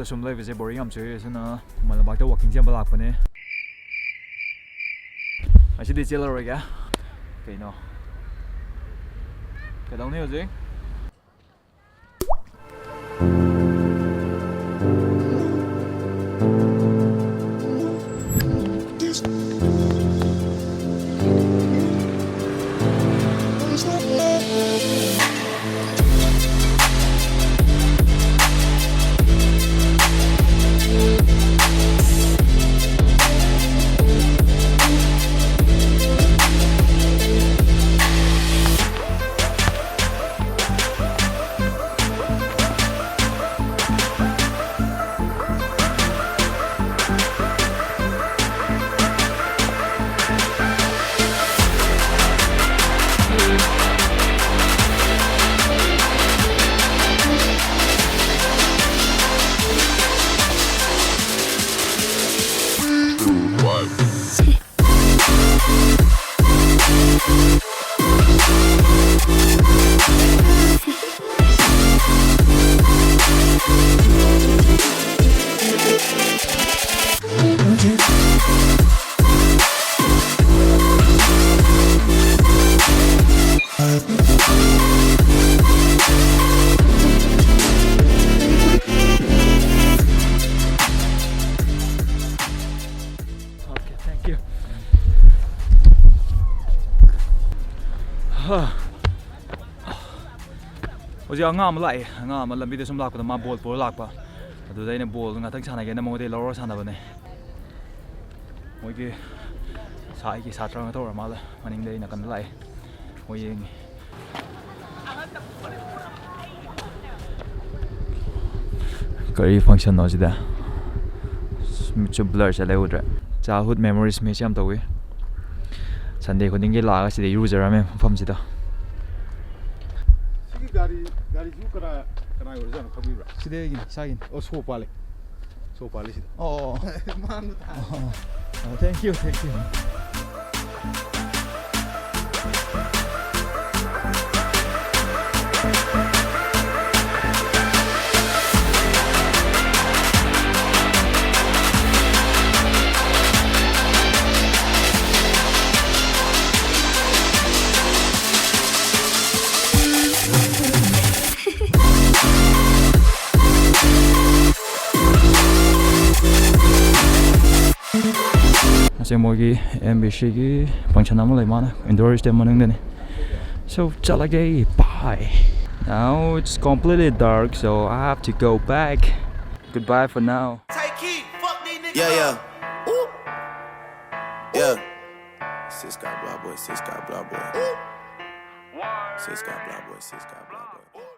sum leibese boring am chui suna malabak ta walking jam balak pane asidi chela roga kaino kadang ne hoje Oji anga am lai anga am lambi de sum lak pa ma ball por lak pa adu dai ne ball nga thak sana ge na mo de lor sana ba ne moi ge sai ki satra nga tor ma la maning dei na kan lai moi yeng kari function no jida chu blur cha le udra childhood memories me cham tawi Sunday khuding ge la ga si de user ame pham jida Gari zu kana yor jana khabi bra side gi sagin o so pale sida oh man thank you Mogi MBC ki function namu lai mana indoor stem manung dene so chala gay bye now it's completely dark so I have to go back goodbye for now yeah sis got blah boy sis got blah boy sis got blah boy